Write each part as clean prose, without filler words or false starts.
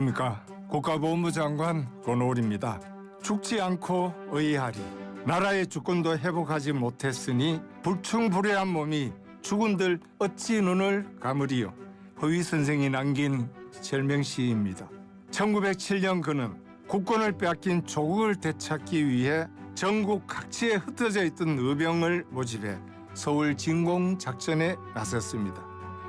그러니까 국가보훈부 장관 권오울입니다. 죽지 않고 의하리. 나라의 주권도 회복하지 못했으니 불충불회한 몸이 죽은들 어찌 눈을 감으리요. 허위 선생이 남긴 절명시입니다. 1907년 그는 국권을 빼앗긴 조국을 되찾기 위해 전국 각지에 흩어져 있던 의병을 모집해 서울 진공 작전에 나섰습니다.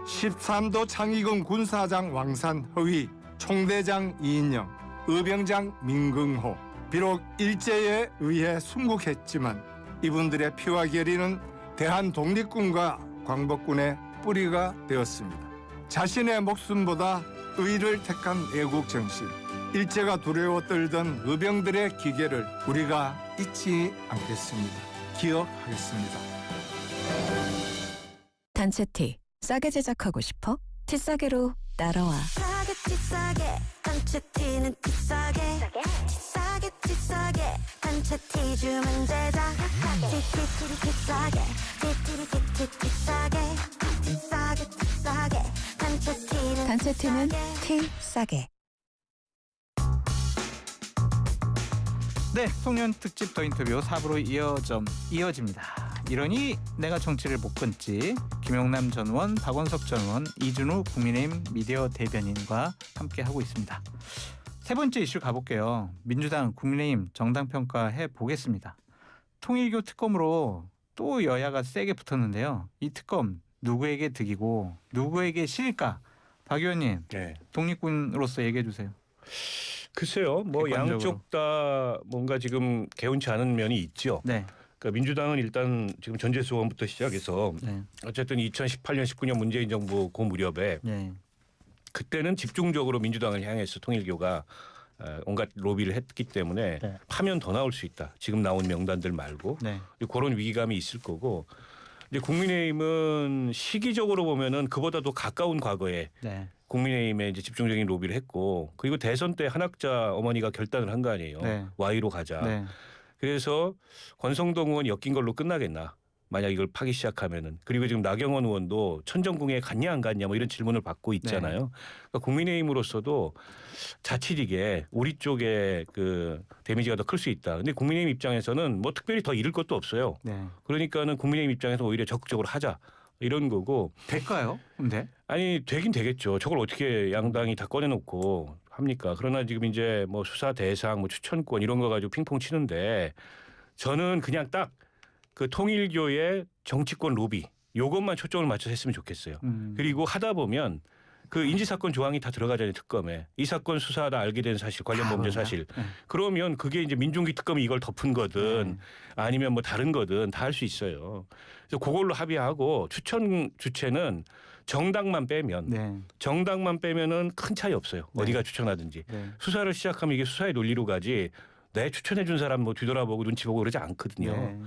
13도 창의군 군사장 왕산 허위, 총대장 이인영, 의병장 민긍호. 비록 일제에 의해 순국했지만 이분들의 피와 결의는 대한독립군과 광복군의 뿌리가 되었습니다. 자신의 목숨보다 의를 택한 애국정신, 일제가 두려워 떨던 의병들의 기계를 우리가 잊지 않겠습니다. 기억하겠습니다. 단체 티 싸게 제작하고 싶어? 티 싸게로 따라와. 싸게 티 싸게 단체 티는 티 싸게 티 싸게 티 싸게 단체 티 주문 제작 티티티리 티 싸게 티티리 티티 싸게 티 싸게 티 싸게 단체 티는 티 싸게. 네, 송년 특집 더 인터뷰 4부로 이어집니다. 이러니 내가 정치를 못 끊지. 김용남 전 의원, 박원석 전 의원, 이준우 국민의힘 미디어 대변인과 함께하고 있습니다. 세 번째 이슈 가볼게요. 민주당, 국민의힘 정당 평가해 보겠습니다. 통일교 특검으로 또 여야가 세게 붙었는데요. 이 특검 누구에게 득이고 누구에게 실일까? 박 의원님, 네. 독립군으로서 얘기해 주세요. 글쎄요, 뭐 객관적으로. 양쪽 다 뭔가 지금 개운치 않은 면이 있죠. 네. 그러니까 민주당은 일단 지금 전제 수원부터 시작해서 네. 어쨌든 2018년, 19년 문재인 정부 그 무렵에 네. 그때는 집중적으로 민주당을 향해서 통일교가 온갖 로비를 했기 때문에 네. 파면 더 나올 수 있다. 지금 나온 명단들 말고 네. 그런 위기감이 있을 거고. 근데 국민의힘은 시기적으로 보면은 그보다도 가까운 과거에 네. 국민의힘에 이제 집중적인 로비를 했고 그리고 대선 때 한학자 어머니가 결단을 한 거 아니에요. 네. Y로 가자. 네. 그래서 권성동 의원이 엮인 걸로 끝나겠나. 만약 이걸 파기 시작하면은. 그리고 지금 나경원 의원도 천정궁에 갔냐 안 갔냐 뭐 이런 질문을 받고 있잖아요. 네. 그러니까 국민의힘으로서도 자칫 이게 우리 쪽에 그 데미지가 더 클 수 있다. 근데 국민의힘 입장에서는 뭐 특별히 더 잃을 것도 없어요. 네. 그러니까는 국민의힘 입장에서 오히려 적극적으로 하자. 이런 거고. 될까요? 근데 아니 되긴 되겠죠. 저걸 어떻게 양당이 다 꺼내놓고 합니까? 그러나 지금 이제 뭐 수사 대상, 뭐 추천권 이런 거 가지고 핑퐁 치는데 저는 그냥 딱 그 통일교의 정치권 로비 요것만 초점을 맞춰서 했으면 좋겠어요. 그리고 하다 보면 그 인지사건 조항이 다 들어가잖아요. 특검에. 이 사건 수사하다 알게 된 사실, 관련 범죄 사실. 네. 그러면 그게 이제 민중기 특검이 이걸 덮은 거든 아니면 뭐 다른 거든 다 할 수 있어요. 그래서 그걸로 합의하고 추천 주체는 정당만 빼면 네. 정당만 빼면은 큰 차이 없어요. 네. 어디가 추천하든지. 네. 수사를 시작하면 이게 수사의 논리로 가지 내 추천해 준 사람 뭐 뒤돌아보고 눈치 보고 그러지 않거든요. 네.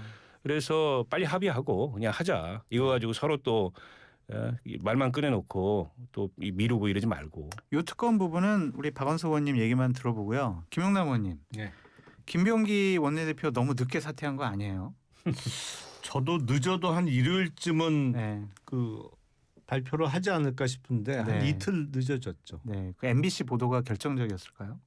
그래서 빨리 합의하고 그냥 하자. 이거 가지고 서로 또 말만 꺼내놓고 또 미루고 이러지 말고. 요 특검 부분은 우리 박원석 의원님 얘기만 들어보고요. 김용남 의원님. 네. 김병기 원내대표 너무 늦게 사퇴한 거 아니에요? 저도 늦어도 한 일요일쯤은 네. 그 발표를 하지 않을까 싶은데 한 네. 이틀 늦어졌죠. 네. 그 MBC 보도가 결정적이었을까요?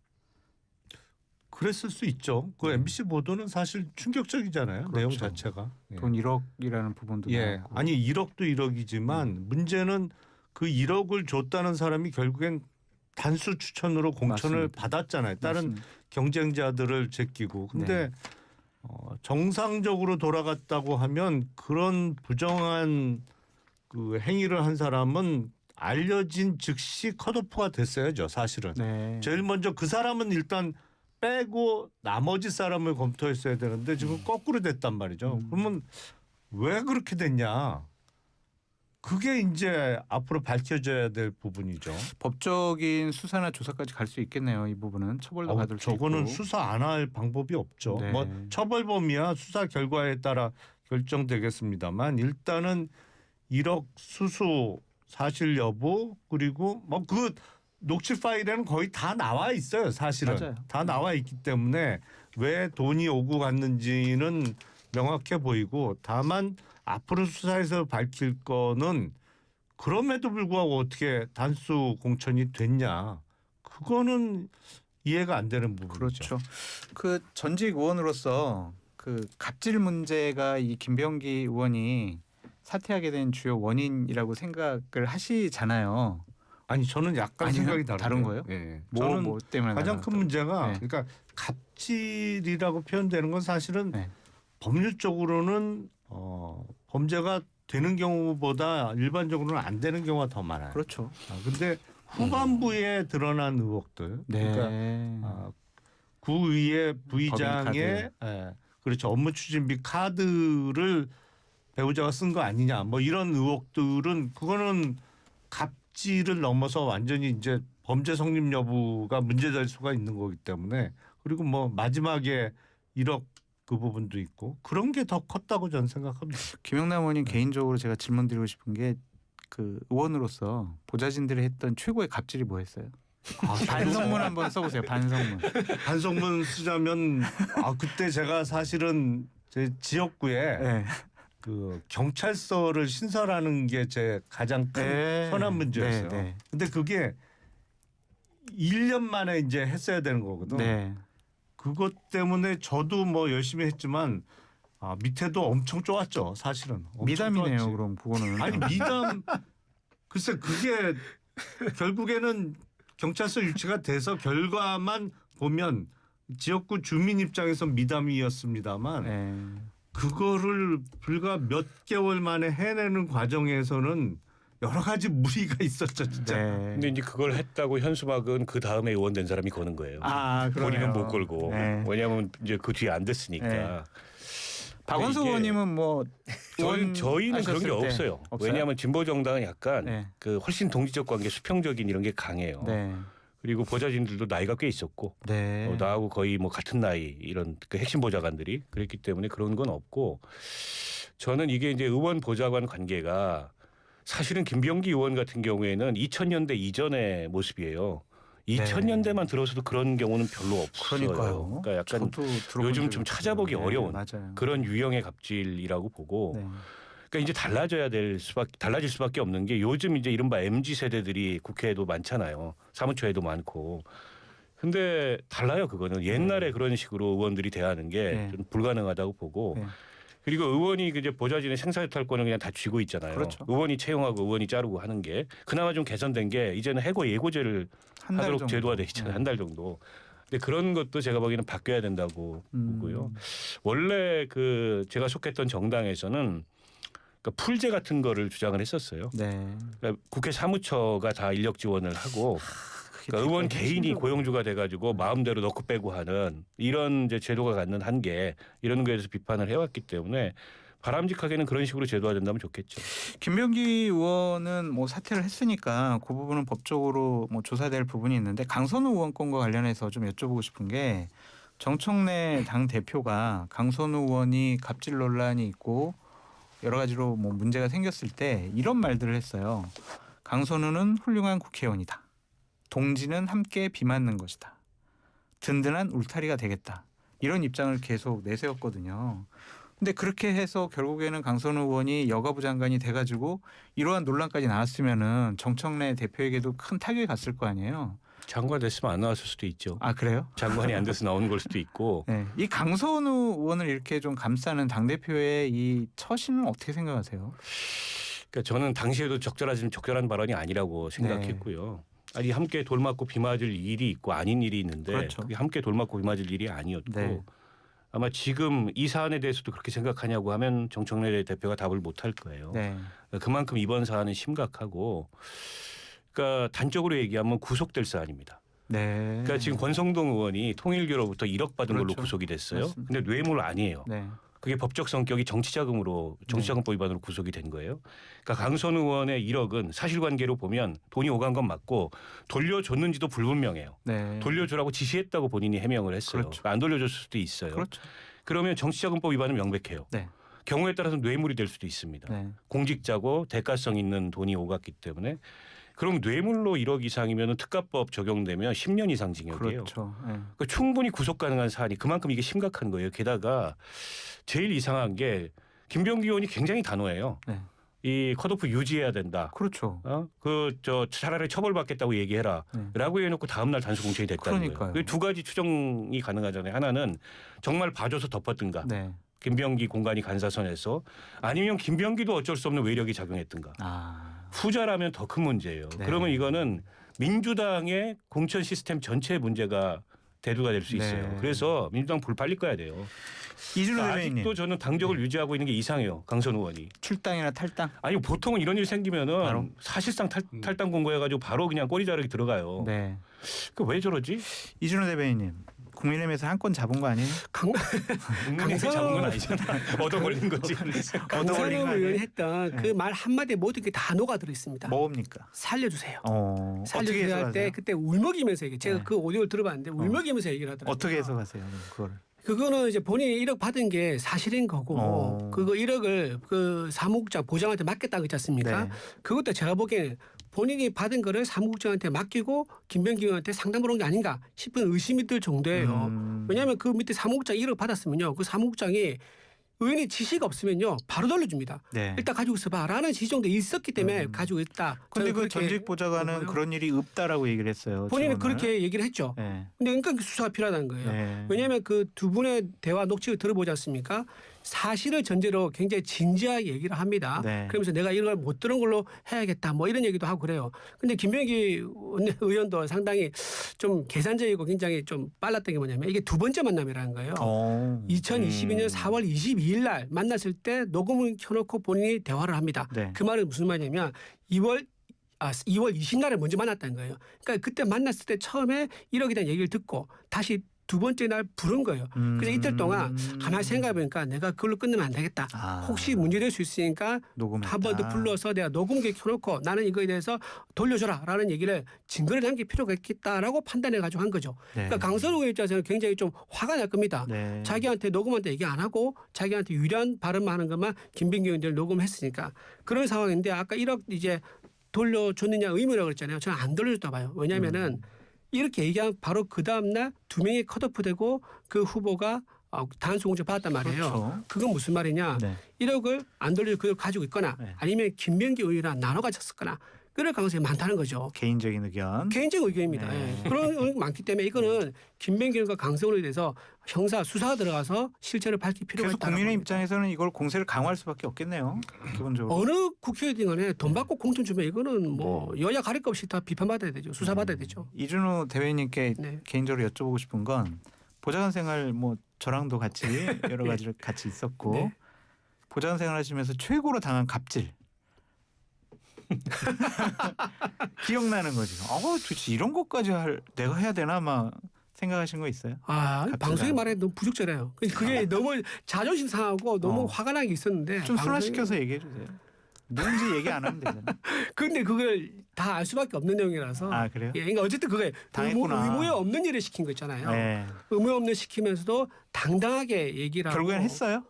그랬을 수 있죠. 그 MBC 보도는 사실 충격적이잖아요. 내용 그렇죠. 자체가. 예. 돈 1억이라는 부분도 예. 나왔고. 아니 1억도 1억이지만 문제는 그 1억을 줬다는 사람이 결국엔 단수 추천으로 공천을 맞습니다. 받았잖아요. 다른 맞습니다. 경쟁자들을 제끼고. 근데 네. 정상적으로 돌아갔다고 하면 그런 부정한 그 행위를 한 사람은 알려진 즉시 컷오프가 됐어야죠. 사실은. 네. 제일 먼저 그 사람은 일단 빼고 나머지 사람을 검토했어야 되는데 지금 거꾸로 됐단 말이죠. 그러면 왜 그렇게 됐냐? 그게 이제 앞으로 밝혀져야 될 부분이죠. 법적인 수사나 조사까지 갈 수 있겠네요. 이 부분은 처벌도 받을 수 있고. 저거는 수사 안 할 방법이 없죠. 네. 뭐 처벌 범위야 수사 결과에 따라 결정되겠습니다만 일단은 1억 수수 사실 여부 그리고 뭐 그 녹취 파일에는 거의 다 나와 있어요. 사실은 맞아요. 다 나와 있기 때문에 왜 돈이 오고 갔는지는 명확해 보이고 다만 앞으로 수사에서 밝힐 거는 그럼에도 불구하고 어떻게 단수 공천이 됐냐 그거는 이해가 안 되는 부분이죠. 그렇죠. 그 전직 의원으로서 그 갑질 문제가 이 김병기 의원이 사퇴하게 된 주요 원인이라고 생각을 하시잖아요. 아니 저는 약간 아니요? 생각이 다른 거예요? 예. 뭐, 저는 뭐 때문에 가장 큰 문제가 네. 그러니까 갑질이라고 표현되는 건 사실은 네. 법률적으로는 범죄가 되는 경우보다 일반적으로는 안 되는 경우가 더 많아요. 그렇죠. 근데 후반부에 드러난 의혹들, 네. 그러니까 구의회 부의장의 그렇죠 업무 추진비 카드를 배우자가 쓴 거 아니냐, 뭐 이런 의혹들은 그거는 갑질을 넘어서 완전히 이제 범죄 성립 여부가 문제될 수가 있는 거기 때문에 그리고 뭐 마지막에 1억 그 부분도 있고 그런 게 더 컸다고 저는 생각합니다. 김영남 의원님 개인적으로 제가 질문드리고 싶은 게 그 의원으로서 보좌진들이 했던 최고의 갑질이 뭐였어요? 반성문 한번 써보세요. 반성문. 반성문 쓰자면 그때 제가 사실은 제 지역구에 네. 그 경찰서를 신설하는 게 제 가장 큰 네. 현안 문제였어요. 네. 근데 그게 1년 만에 이제 했어야 되는 거거든. 네. 그것 때문에 저도 뭐 열심히 했지만 밑에도 엄청 쪼았죠. 사실은. 엄청 미담이네요. 쪼았지. 그럼 그거는. 아니 미담 글쎄 그게 결국에는 경찰서 유치가 돼서 결과만 보면 지역구 주민 입장에서 미담이었습니다만 네. 그거를 불과 몇 개월 만에 해내는 과정에서는 여러 가지 무리가 있었죠, 진짜. 네. 근데 이제 그걸 했다고 현수막은 그 다음에 의원된 사람이 거는 거예요. 본인은 못 걸고. 네. 왜냐하면 이제 그 뒤에 안 됐으니까. 네. 박원순 이게 의원님은 뭐 저희는 그런 게 하셨을 때 없어요. 없어요? 왜냐하면 진보 정당은 약간 네. 그 훨씬 동지적 관계, 수평적인 이런 게 강해요. 네. 그리고 보좌진들도 나이가 꽤 있었고 네. 나하고 거의 뭐 같은 나이 이런 그 핵심 보좌관들이 그랬기 때문에 그런 건 없고 저는 이게 이제 의원 보좌관 관계가 사실은 김병기 의원 같은 경우에는 2000년대 이전의 모습이에요. 2000년대만 들어서도 그런 경우는 별로 없어요. 그러니까요. 그러니까 약간 저도 들어본 요즘 적이 좀 없어요. 찾아보기 네, 어려운 맞아요. 그런 유형의 갑질이라고 보고 네. 그러니까 이제 달라질 수밖에 없는 게 요즘 이제 이른바 MZ 세대들이 국회에도 많잖아요. 사무처에도 많고. 근데 달라요 그거는 옛날에 그런 식으로 의원들이 대하는 게 네. 좀 불가능하다고 보고 네. 그리고 의원이 이제 보좌진의 생사유탈권을 그냥 다 쥐고 있잖아요. 그렇죠. 의원이 채용하고 의원이 자르고 하는 게 그나마 좀 개선된 게 이제는 해고 예고제를 한 달 하도록 정도. 제도화돼 있잖아요. 네. 한 달 정도. 근데 그런 것도 제가 보기에는 바뀌어야 된다고 보고요. 음. 원래 그 제가 속했던 정당에서는 그러니까 풀제 같은 거를 주장을 했었어요. 네. 그러니까 국회 사무처가 다 인력 지원을 하고 그게 그러니까 의원 되게 개인이 힘들고. 고용주가 돼가지고 마음대로 넣고 빼고 하는 이런 이제 제도가 갖는 한계 이런 거에 대해서 비판을 해왔기 때문에 바람직하게는 그런 식으로 제도화된다면 좋겠죠. 김병기 의원은 뭐 사퇴를 했으니까 그 부분은 법적으로 뭐 조사될 부분이 있는데 강선우 의원 건과 관련해서 좀 여쭤보고 싶은 게 정청래 당 대표가 강선우 의원이 갑질 논란이 있고 여러 가지로 뭐 문제가 생겼을 때 이런 말들을 했어요. 강선우는 훌륭한 국회의원이다. 동지는 함께 비 맞는 것이다. 든든한 울타리가 되겠다. 이런 입장을 계속 내세웠거든요. 근데 그렇게 해서 결국에는 강선우 의원이 여가부 장관이 돼가지고 이러한 논란까지 나왔으면은 정청래 대표에게도 큰 타격이 갔을 거 아니에요. 장관 됐으면 안 나왔을 수도 있죠. 아 그래요? 장관이 안 돼서 나오는 걸 수도 있고. 네. 이 강선우 의원을 이렇게 좀 감싸는 당 대표의 이 처신은 어떻게 생각하세요? 그러니까 저는 당시에도 적절한 발언이 아니라고 생각했고요. 아니 함께 돌맞고 비 맞을 일이 있고 아닌 일이 있는데 그렇죠. 그게 함께 돌맞고 비 맞을 일이 아니었고 네. 아마 지금 이 사안에 대해서도 그렇게 생각하냐고 하면 정청래 대표가 답을 못할 거예요. 네. 그만큼 이번 사안은 심각하고 그러니까 단적으로 얘기하면 구속될 사안입니다. 네. 그러니까 지금 권성동 의원이 통일교로부터 1억 받은 걸로 그렇죠. 구속이 됐어요. 맞습니다. 근데 뇌물 아니에요. 네. 그게 법적 성격이 정치자금법 위반으로 구속이 된 거예요. 그러니까 강선우 의원의 1억은 사실관계로 보면 돈이 오간 건 맞고 돌려줬는지도 불분명해요. 네. 돌려주라고 지시했다고 본인이 해명을 했어요. 그렇죠. 그러니까 안 돌려줬을 수도 있어요. 그렇죠. 그러면 정치자금법 위반은 명백해요. 네. 경우에 따라서 뇌물이 될 수도 있습니다. 네. 공직자고 대가성 있는 돈이 오갔기 때문에 그럼 뇌물로 1억 이상이면 특가법 적용되면 10년 이상 징역이에요. 그렇죠. 네. 그러니까 충분히 구속 가능한 사안이 그만큼 이게 심각한 거예요. 게다가 제일 이상한 게 김병기 의원이 굉장히 단호해요. 네. 이 컷오프 유지해야 된다. 그렇죠. 저 차라리 처벌받겠다고 얘기해라라고 해놓고 다음 날 단수 공천이 됐다는 그러니까요. 거예요. 두 가지 추정이 가능하잖아요. 하나는 정말 봐줘서 덮었든가. 네. 김병기 공간이 간사선에서 아니면 김병기도 어쩔 수 없는 외력이 작용했든가. 후자라면 더 큰 문제예요. 네. 그러면 이거는 민주당의 공천 시스템 전체의 문제가 대두가 될 수 있어요. 네. 그래서 민주당 불팔릴 거야 돼요. 이준호 그러니까 대변인님 아직도 저는 당적을 유지하고 있는 게 이상해요. 강선 의원이. 출당이나 탈당. 아니 보통은 이런 일 생기면은 바로? 사실상 탈당 공고해가지고 바로 그냥 꼬리 자르기 들어가요. 네. 그 왜 저러지? 이준호 대변인님 국민의힘에서 한 건 잡은 거 아니에요? 국민의힘이 잡은 건 아니잖아. 얻어 걸린 거지. 강선호 의원이 했던 그 말 한마디에 모든 게 다 녹아들어 있습니다. 뭐입니까? 살려주세요. 어떻게 살려주세요 할 때 해석하세요? 그때 울먹이면서 얘기. 제가 네. 그 오디오를 들어봤는데 울먹이면서 얘기를 하더라고요. 어떻게 해석하세요? 그걸. 그거는 이제 본인이 1억 받은 게 사실인 거고 그거 1억을 그 사무국장 보장한테 맡겼다고 했지 않습니까? 네. 그것도 제가 보기에는 본인이 받은 거를 사무국장한테 맡기고 김병기 의원한테 상담을 온 게 아닌가 싶은 의심이 들 정도예요. 왜냐하면 그 밑에 사무국장 1억 받았으면요. 그 사무국장이 의원이 지시가 없으면요. 바로 돌려줍니다. 네. 일단 가지고 있어봐라는 지시 정도 있었기 때문에 가지고 있다. 근데 저는 그 그렇게 전직 보좌관은 보고요. 그런 일이 없다라고 얘기를 했어요. 본인은 증언을. 그렇게 얘기를 했죠. 네. 근데 그러니까 수사가 필요하다는 거예요. 네. 왜냐하면 그 두 분의 대화 녹취를 들어보지 않습니까? 사실을 전제로 굉장히 진지하게 얘기를 합니다. 네. 그러면서 내가 이걸 못 들은 걸로 해야겠다 뭐 이런 얘기도 하고 그래요. 근데 김병기 의원도 상당히 좀 계산적이고 굉장히 좀 빨랐던 게 뭐냐면 이게 두 번째 만남이라는 거예요. 2022년 4월 22일 날 만났을 때 녹음을 켜놓고 본인이 대화를 합니다. 네. 그 말은 무슨 말이냐면 2월 20날에 먼저 만났다는 거예요. 그러니까 그때 만났을 때 처음에 1억에 대한 얘기를 듣고 다시 두 번째 날 부른 거예요. 그래서 이틀 동안 가만히 생각해 보니까 내가 그걸로 끝내면 안 되겠다. 혹시 문제될 수 있으니까 녹음했다. 한 번 더 불러서 내가 녹음기 켜놓고 나는 이거에 대해서 돌려줘라라는 얘기를 증거를 남길 필요가 있겠다라고 판단해가지고 한 거죠. 네. 그러니까 강선우 의원 입장에서는 굉장히 좀 화가 날 겁니다. 네. 자기한테 녹음한테 얘기 안 하고 자기한테 유리한 발언만 하는 것만 김병기 의원들 녹음했으니까 그런 상황인데 아까 1억 이제 돌려줬느냐 의무라고 그랬잖아요. 저는 안 돌려줬다 봐요. 왜냐하면은 이렇게 얘기하면 바로 그 다음날 두 명이 컷오프되고 그 후보가 단수 공천 받았단 말이에요. 그렇죠. 그건 무슨 말이냐. 네. 1억을 안 돌려서 그걸 가지고 있거나 네. 아니면 김병기 의원이랑 나눠 가졌었거나 그럴 가능성이 많다는 거죠. 개인적인 의견. 개인적 의견입니다. 네. 예. 그런 의견이 많기 때문에 이거는 김병기과 강성훈에 대해서 형사 수사가 들어가서 실체를 밝힐 필요가 그래서 있다. 국민의 입장에서는 이걸 공세를 강화할 수밖에 없겠네요. 기본적으로. 어느 국회의원 간에 돈 받고 공천 주면 이거는 뭐 여야 가릴 것 없이 다 비판받아야 되죠. 수사받아야 되죠. 이준호 대변인님께 네. 개인적으로 여쭤보고 싶은 건 보좌관 생활 뭐 저랑도 같이 여러 가지를 같이 있었고 네. 보좌관 생활하시면서 최고로 당한 갑질 기억나는 거지. 도대체 이런 것까지 내가 해야 되나 막 생각하신 거 있어요? 방송에 말해 너무 부적절해요. 그게 너무 자존심 상하고 너무 화가 나게 있었는데. 좀 방송에- 순화시켜서 얘기해 주세요. 누군지 얘기 안 하면 되잖아. 근데 그걸 다 알 수밖에 없는 내용이라서. 아 그래요? 예, 그러니까 어쨌든 그게 당했구나. 의무에 없는 일을 시킨 거 있잖아요. 네. 의무에 없는 시키면서도 당당하게 얘기를 하고. 결국엔 했어요?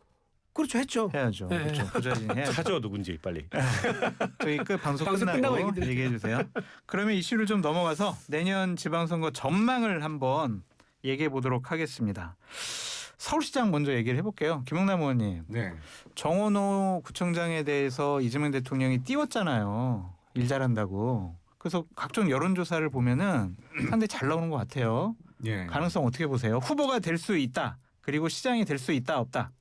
그렇죠, 했죠. 해야죠. 네. 그렇죠. 보좌진 해야죠. 찾아 누군지 빨리. 저희 방송 방송 끝나고 끝나고 얘기 드릴게요. 얘기해 주세요. 그러면 이슈를 좀 넘어가서 내년 지방선거 전망을 한번 얘기해 보도록 하겠습니다. 서울시장 먼저 얘기를 해볼게요. 김용남 의원님. 네. 정원호 구청장에 대해서 이재명 대통령이 띄웠잖아요. 일 잘한다고. 그래서 각종 여론조사를 보면은 상당히 잘 나오는 것 같아요. 예. 가능성 어떻게 보세요? 후보가 될 수 있다. 그리고 시장이 될 수 있다 없다.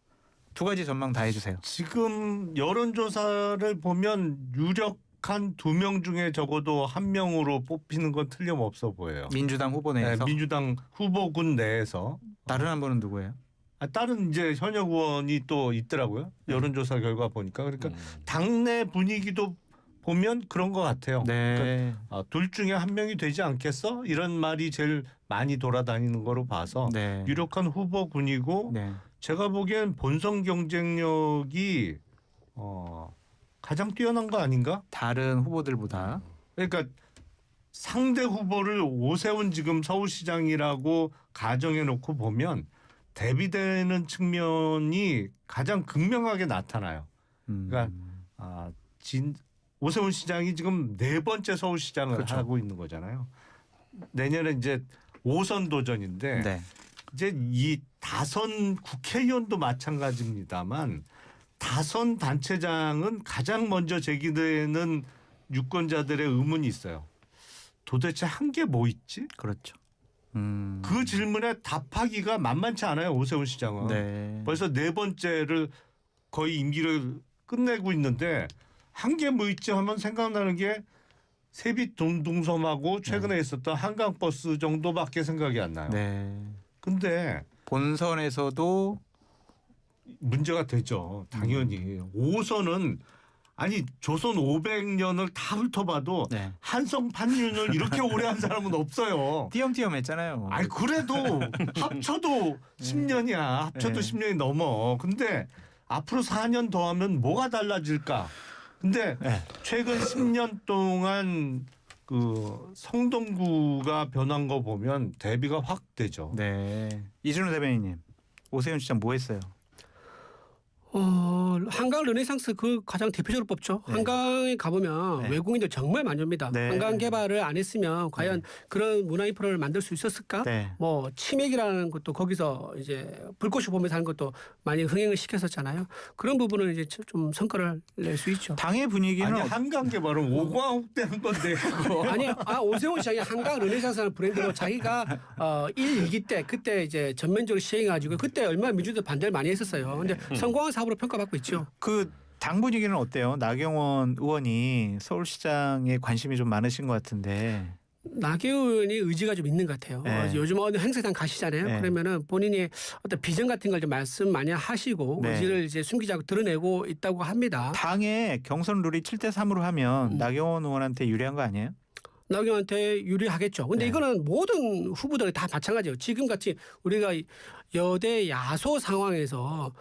두 가지 전망 다 해주세요. 지금 여론조사를 보면 유력한 2명 중에 적어도 1명으로 뽑히는 건 틀림없어 보여요. 민주당 후보 네, 내에서. 민주당 후보군 내에서. 다른 한 분은 누구예요? 다른 이제 현역 의원이 또 있더라고요. 여론조사 결과 보니까. 그러니까 당내 분위기도 보면 그런 것 같아요. 네. 둘 중에 1명이 되지 않겠어? 이런 말이 제일 많이 돌아다니는 거로 봐서 네. 유력한 후보군이고 네. 제가 보기엔 본선 경쟁력이 가장 뛰어난 거 아닌가? 다른 후보들보다. 그러니까 상대 후보를 오세훈 지금 서울시장이라고 가정해 놓고 보면 대비되는 측면이 가장 극명하게 나타나요. 그러니까 오세훈 시장이 지금 4번째 서울시장을 그렇죠. 하고 있는 거잖아요. 내년에 이제 5선 도전인데 네. 이제 이 다선 국회의원도 마찬가지입니다만 다선 단체장은 가장 먼저 제기되는 유권자들의 의문이 있어요. 도대체 한 게 뭐 있지? 그렇죠. 그 질문에 답하기가 만만치 않아요. 오세훈 시장은. 네. 벌써 네 번째를 거의 임기를 끝내고 있는데 한 게 뭐 있지 하면 생각나는 게 세빛동섬하고 최근에 있었던 한강버스 정도밖에 생각이 안 나요. 네. 근데 본선에서도 문제가 되죠. 당연히. 5선은 아니 조선 500년을 다 훑어봐도 네. 한성 판윤을 이렇게 오래 한 사람은 없어요. 띄엄띄엄했잖아요. 아니 그래도 합쳐도 10년이야. 합쳐도 네. 10년이 넘어. 근데 앞으로 4년 더 하면 뭐가 달라질까? 근데 네. 최근 10년 동안 그 성동구가 변한 거 보면 대비가 확 되죠. 네. 이준우 대변인님, 오세훈 시장 뭐 했어요? 한강 르네상스 그 가장 대표적으로 뽑죠. 네. 한강에 가보면 네. 외국인들 정말 많이 옵니다. 네. 한강 개발을 안 했으면 과연 그런 문화 인프라를 만들 수 있었을까? 네. 뭐 치맥이라는 것도 거기서 이제 불꽃이 보면서 하는 것도 많이 흥행을 시켰었잖아요. 그런 부분은 이제 좀 성과를 낼 수 있죠. 당의 분위기는 아니 한강 개발은 오광옥 때 한 건데 그거. 아니, 오세훈 시장이 한강 르네상스라는 브랜드로 자기가 1, 2기 때 그때 이제 전면적으로 시행해가지고 그때 얼마나 민주들 반대를 많이 했었어요. 근데 성공한 사업으로 평가받고 있죠. 그 당 분위기는 어때요? 나경원 의원이 서울시장에 관심이 좀 많으신 것 같은데. 나경원 의원이 의지가 좀 있는 것 같아요. 네. 요즘 어느 행사장 가시잖아요. 네. 그러면은 본인이 어떤 비전 같은 걸 좀 말씀 많이 하시고 네. 의지를 이제 숨기지 않고 드러내고 있다고 합니다. 당의 경선 룰이 7대3으로 하면 나경원 의원한테 유리한 거 아니에요? 나경원한테 유리하겠죠. 근데 네. 이거는 모든 후보들이 다 마찬가지예요. 지금 같이 우리가 여대 야소 상황에서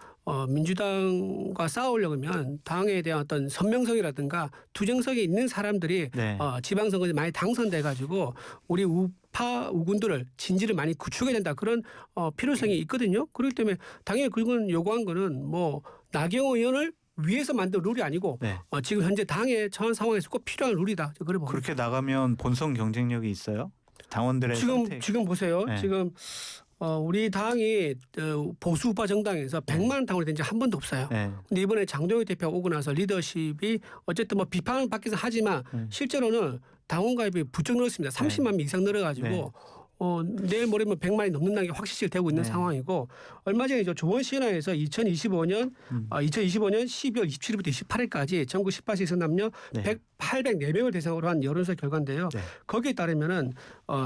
민주당과 싸우려면 당에 대한 어떤 선명성이라든가 투쟁성이 있는 사람들이 네. 지방선거에 많이 당선돼 가지고 우리 우파 우군들을 진지를 많이 구축해야 된다 그런 필요성이 있거든요. 그렇기 때문에 당연히 그건 요구한 거는 뭐 나경원 의원을 위해서 만든 룰이 아니고 네. 지금 현재 당의 처한 상황에서 꼭 필요한 룰이다. 그래 봅니다. 그렇게 나가면 본선 경쟁력이 있어요? 당원들의 선택. 지금 보세요. 네. 지금 우리 당이 보수 우파 정당에서 100만 당원이 된 지 한 번도 없어요. 네. 근데 이번에 장동혁 대표가 오고 나서 리더십이 어쨌든 뭐 비판을 받기는 하지만 실제로는 당원 가입이 부쩍 늘었습니다. 30만 명 이상 늘어가지고 네. 내일 모레면 100만이 넘는다는 게 확실시 되고 있는 네. 상황이고 얼마 전에 조원시의회에서 2025년 12월 27일부터 28일까지 전국 18세 이상 남녀 네. 804명을 대상으로 한 여론조사 결과인데요. 네. 거기에 따르면은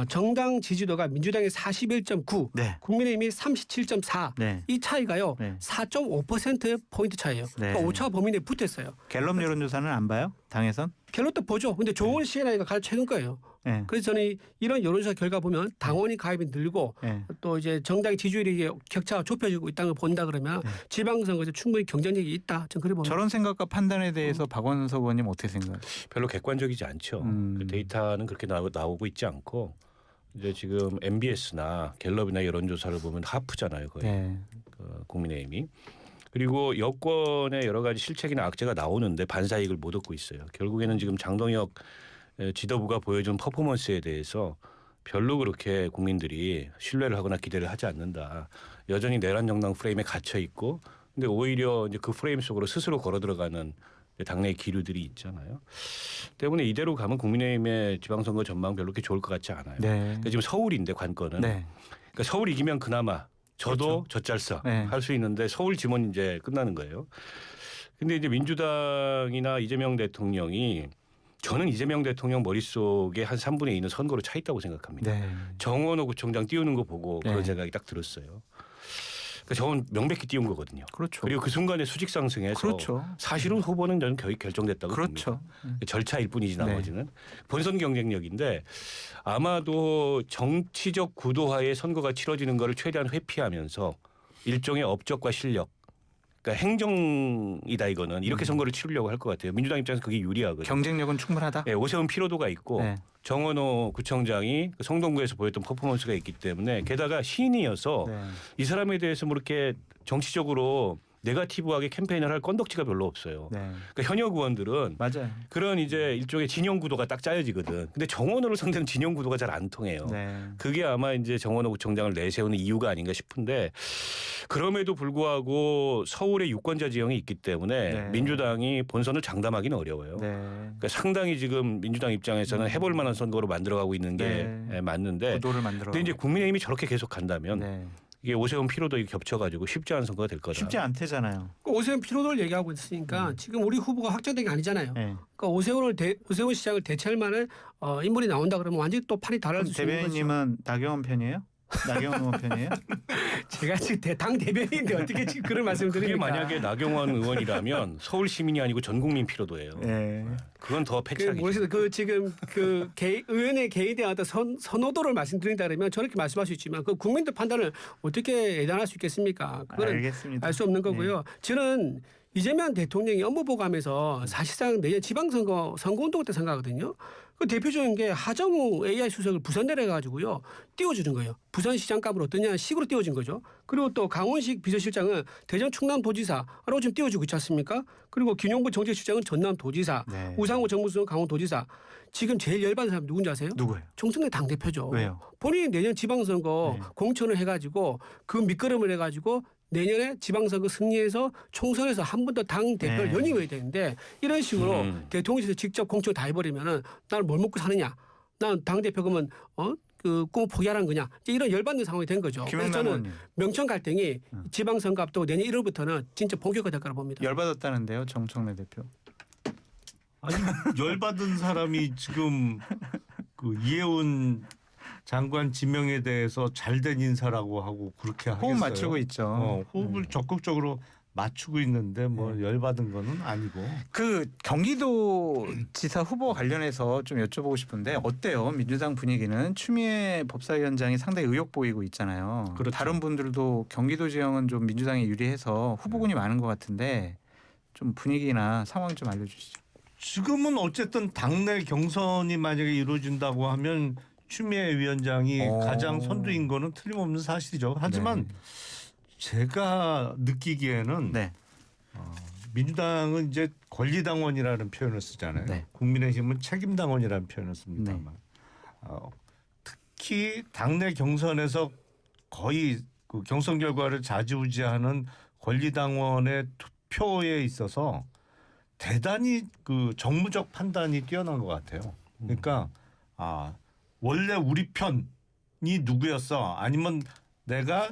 정당 지지도가 민주당이 41.9, 네. 국민의힘이 37.4. 네. 이 차이가요. 네. 4.5% 포인트 차이예요. 네. 그러니까 오차가 범위 내에 붙었어요. 갤럽 여론조사는 안 봐요? 당에선? 갤럽도 보죠. 근데 조원 시의회가 가장 최근 거예요. 네. 그래서 저는 이런 여론조사 결과 보면 당원이 가입이 늘고 네. 또 이제 정당의 지지율이 격차가 좁혀지고 있다는 걸 본다 그러면 지방선거에서 충분히 경쟁력이 있다. 저는 그래 봅니다. 저런 생각과 판단에 대해서 박원석 의원님 어떻게 생각해요? 별로 객관적이지 않죠. 그 데이터는 그렇게 나오고 있지 않고 이제 지금 MBS나 갤럽이나 여론조사를 보면 하프잖아요. 거의 네. 국민의힘이. 그리고 여권의 여러 가지 실책이나 악재가 나오는데 반사이익을 못 얻고 있어요. 결국에는 지금 장동혁 지도부가 보여준 퍼포먼스에 대해서 별로 그렇게 국민들이 신뢰를 하거나 기대를 하지 않는다. 여전히 내란 정당 프레임에 갇혀 있고, 근데 오히려 이제 그 프레임 속으로 스스로 걸어 들어가는 당내의 기류들이 있잖아요. 때문에 이대로 가면 국민의힘의 지방선거 전망 별로 그렇게 좋을 것 같지 않아요. 네. 그러니까 지금 서울인데 관건은 네. 그러니까 서울 이기면 그나마 저도 그렇죠. 젖잘싸 네. 할 수 있는데 서울 지면 이제 끝나는 거예요. 근데 이제 민주당이나 이재명 대통령이 저는 이재명 대통령 머릿속에 한 3분의 2는 선거로 차 있다고 생각합니다. 네. 정원호 구청장 띄우는 거 보고 네. 그런 생각이 딱 들었어요. 그러니까 저건 명백히 띄운 거거든요. 그렇죠. 그리고 그 순간에 수직 상승해서 그렇죠. 사실은 후보는 저는 거의 결정됐다고 그렇죠. 봅니다. 절차일 뿐이지 네. 나머지는 본선 경쟁력인데 아마도 정치적 구도하에 선거가 치러지는 것을 최대한 회피하면서 일종의 업적과 실력 그러니까 행정이다 이거는 이렇게 선거를 치르려고 할 것 같아요. 민주당 입장에서 그게 유리하거든요. 경쟁력은 충분하다. 네, 오세훈 피로도가 있고 네. 정원호 구청장이 성동구에서 보였던 퍼포먼스가 있기 때문에 게다가 시인이어서 네. 이 사람에 대해서 뭐 이렇게 정치적으로 네거티브하게 캠페인을 할 건덕지가 별로 없어요. 네. 그러니까 현역 의원들은 맞아요. 그런 이제 일종의 진영 구도가 딱 짜여지거든. 근데 정원호를 상대는 진영 구도가 잘 안 통해요. 네. 그게 아마 이제 정원호 구청장을 내세우는 이유가 아닌가 싶은데 그럼에도 불구하고 서울에 유권자 지형이 있기 때문에 네. 민주당이 본선을 장담하기는 어려워요. 네. 그러니까 상당히 지금 민주당 입장에서는 해볼 만한 선거로 만들어가고 있는 게 네. 맞는데 구도를 만들어. 근데 이제 국민의힘이 저렇게 계속 간다면 네. 이게 오세훈 피로도 겹쳐가지고 쉽지 않은 선거가 될 거다. 쉽지 않대잖아요. 오세훈 피로도를 얘기하고 있으니까 지금 우리 후보가 확정된 게 아니잖아요. 네. 그러니까 오세훈 시장을 대체할 만한 인물이 나온다 그러면 완전히 또 판이 달라질 그럼 수 있는 거죠. 대변인님은 나경원 편이에요? 나경원 의원 편이에요? 제가 지금 당 대변인인데 어떻게 지금 그런 말씀을 그게 드립니까? 만약에 나경원 의원이라면 서울 시민이 아니고 전 국민 피로도예요. 네. 그건 더 그 패착이죠. 모르겠어요. 그 지금 의원의 개인에 대한 어떤 선호도를 말씀드린다 그러면 저렇게 말씀할 수 있지만 그 국민들 판단을 어떻게 예단할 수 있겠습니까? 그거는 알겠습니다. 알 수 없는 거고요. 저는 이재명 대통령이 업무보고하면서 사실상 내년 지방선거 선거운동 때 생각하거든요. 그 대표적인 게 하정우 AI 수석을 부산 내려가지고요 띄워주는 거예요. 부산시장감을 어떠냐 식으로 띄워준 거죠. 그리고 또 강원식 비서실장은 대전 충남도지사로 지금 띄워주고 있지 않습니까? 그리고 김용부 정책실장은 전남도지사, 네. 우상호 정무수석은 강원도지사. 지금 제일 열받는 사람 누군지 아세요? 누구예요? 정청래 당대표죠. 왜요? 본인이 내년 지방선거 네. 공천을 해가지고 그 밑거름을 해가지고 내년에 지방선거 승리해서 총선에서 한 번 더 당 대표를 네. 연임해야 되는데 이런 식으로 대통령실에서 직접 공천 다 해버리면은 나는 뭘 먹고 사느냐? 난 당 대표 그러면 그 꿈을 포기하라는 거냐? 이제 이런 열받는 상황이 된 거죠. 그래서 김영남 저는 의원님 명천 갈등이 지방선거 앞두고 내년 1월부터는 진짜 본격화될 거라 봅니다. 열받았다는데요, 정청래 대표. 아니 열받은 사람이 지금 그 이해운 장관 지명에 대해서 잘된 인사라고 하고 그렇게 하겠어요. 호흡 맞추고 있죠. 호흡을 적극적으로 맞추고 있는데 뭐 열받은 거는 아니고. 그 경기도지사 후보 관련해서 좀 여쭤보고 싶은데 어때요? 민주당 분위기는 추미애 법사위원장이 상당히 의욕 보이고 있잖아요. 그렇죠. 다른 분들도 경기도 지형은 좀 민주당에 유리해서 후보군이 많은 것 같은데 좀 분위기나 상황 좀 알려주시죠. 지금은 어쨌든 당내 경선이 만약에 이루어진다고 하면 추미애 위원장이 가장 선두인 거는 틀림없는 사실이죠. 하지만 제가 느끼기에는 네. 민주당은 이제 권리당원이라는 표현을 쓰잖아요. 네. 국민의힘은 책임당원이라는 표현을 씁니다만 특히 당내 경선에서 거의 그 경선 결과를 좌지우지하는 권리당원의 투표에 있어서 대단히 그 정무적 판단이 뛰어난 것 같아요. 그러니까 원래 우리 편이 누구였어? 아니면 내가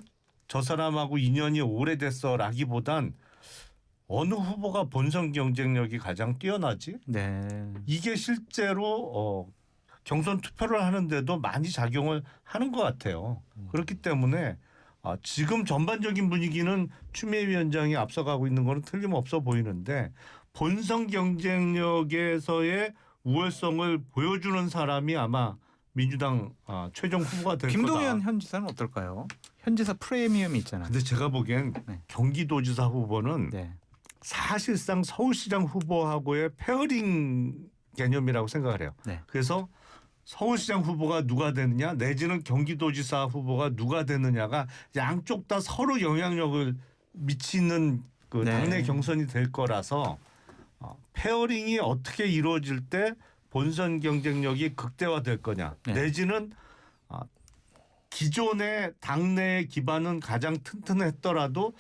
저 사람하고 인연이 오래됐어라기보단 어느 후보가 본선 경쟁력이 가장 뛰어나지? 네. 이게 실제로 경선 투표를 하는데도 많이 작용을 하는 것 같아요. 그렇기 때문에 지금 전반적인 분위기는 추미애 위원장이 앞서가고 있는 거는 틀림없어 보이는데 본선 경쟁력에서의 우월성을 보여주는 사람이 아마 민주당 최종 후보가 될 거다. 김동연 현 지사는 어떨까요? 현 지사 프리미엄이 있잖아요. 근데 제가 보기엔 네. 경기도지사 후보는 네. 사실상 서울시장 후보하고의 페어링 개념이라고 생각을 해요. 네. 그래서 서울시장 후보가 누가 되느냐 내지는 경기도지사 후보가 누가 되느냐가 양쪽 다 서로 영향력을 미치는 그 네. 당내 경선이 될 거라서 페어링이 어떻게 이루어질 때 본선 경쟁력이 극대화될 거냐 네. 내지는 기존의 당내 기반은 가장 튼튼했더라도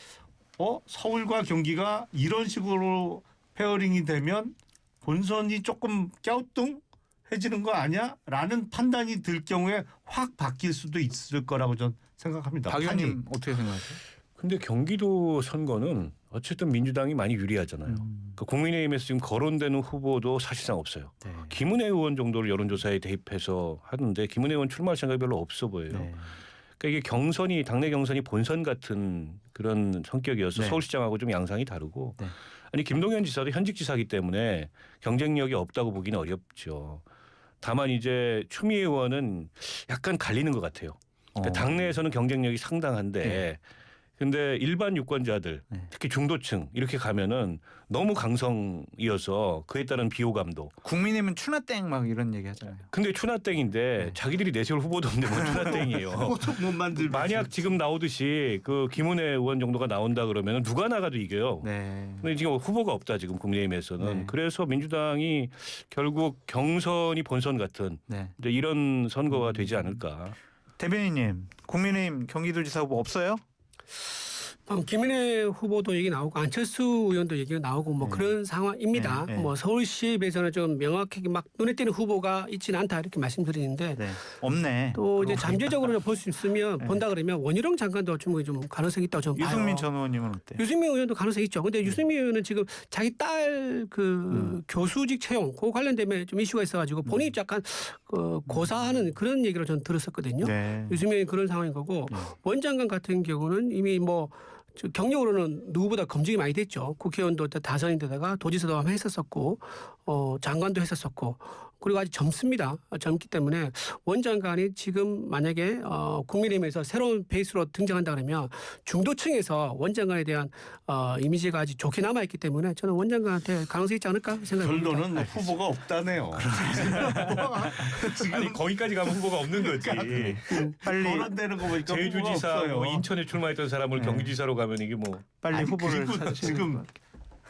서울과 경기가 이런 식으로 페어링이 되면 본선이 조금 갸우뚱해지는 거 아니야? 라는 판단이 들 경우에 확 바뀔 수도 있을 거라고 저는 생각합니다. 박 의원님 어떻게 생각하세요? 근데 경기도 선거는 어쨌든 민주당이 많이 유리하잖아요. 그 국민의힘에서 지금 거론되는 후보도 사실상 없어요. 네. 김은혜 의원 정도를 여론조사에 대입해서 하는데 김은혜 의원 출마할 생각이 별로 없어 보여요. 네. 그러니까 이게 경선이 당내 경선이 본선 같은 그런 성격이어서 네. 서울시장하고 좀 양상이 다르고 네. 아니 김동연 지사도 현직 지사기 때문에 경쟁력이 없다고 보기는 어렵죠. 다만 이제 추미애 의원은 약간 갈리는 것 같아요. 그러니까 당내에서는 경쟁력이 상당한데 네. 근데 일반 유권자들 네. 특히 중도층 이렇게 가면은 너무 강성이어서 그에 따른 비호감도. 국민의힘은 추나땡 막 이런 얘기 하잖아요. 근데 추나땡인데 네. 자기들이 내세울 후보도 없는데 뭐 추나땡이에요. 못 만들. 만약 지금 나오듯이 그 김은혜 의원 정도가 나온다 그러면 누가 나가도 이겨요. 네. 근데 지금 후보가 없다 지금 국민의힘에서는. 네. 그래서 민주당이 결국 경선이 본선 같은 네. 이제 이런 선거가 되지 않을까. 대변인님, 국민의힘 경기도지사 후보 없어요? 김은혜 후보도 얘기 나오고 안철수 의원도 얘기가 나오고 뭐 그런 상황입니다. 네, 네. 뭐 서울시에 비해서는 좀 명확하게 막 눈에 띄는 후보가 있지는 않다 이렇게 말씀드리는데 네. 없네. 또 이제 그러고 잠재적으로 볼 수 있으면 네. 본다 그러면 원희룡 장관도 충분히 좀 가능성이 있다고 저는 봐요. 유승민 전 의원님은 어때요? 유승민 의원도 가능성이 있죠. 근데 유승민 의원은 지금 자기 딸 그 교수직 채용 그 관련되면 좀 이슈가 있어가지고 본인이 약간 그 고사하는 그런 얘기를 전 들었었거든요. 네. 유승민 의원이 그런 상황인 거고 원 장관 같은 경우는 이미 뭐 경력으로는 누구보다 검증이 많이 됐죠. 국회의원도 다선인데다가 도지사도 한번 했었었고 장관도 했었었고 그리고 아직 젊습니다. 젊기 때문에 원 장관이 지금 만약에 국민의힘에서 새로운 베이스로 등장한다 그러면 중도층에서 원 장관에 대한 이미지가 아직 좋게 남아있기 때문에 저는 원 장관한테 가능성이 있지 않을까 생각합니다. 결론은 후보가 없다네요. 아니 거기까지 가면 후보가 없는 거지. 빨리 거론되는 거 보니까 후보가 제주지사 없어요. 뭐 인천에 출마했던 사람을 네. 경기지사로 가면 이게 뭐 빨리 아니, 후보를 그리고 찾으시는 지금 것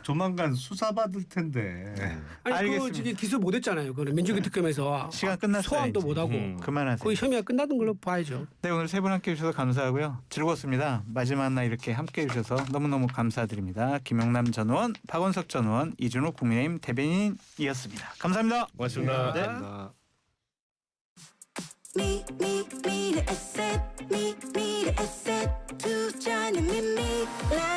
조만간 수사 받을 텐데. 아니 알겠습니다. 그 지금 기소 못했잖아요. 그거는 민주기 특검에서 시간 끝났어요, 소환도 이제. 못하고 그만하세요. 거의 혐의가 끝나는 걸로 봐야죠. 네, 오늘 세 분 함께해 주셔서 감사하고요. 즐거웠습니다. 마지막 날 이렇게 함께해 주셔서 너무너무 감사드립니다. 김영남 전 의원, 박원석 전 의원, 이준우 국민의힘 대변인이었습니다. 감사합니다. 고맙습니다. 네. 미래 에셋 투자는 미라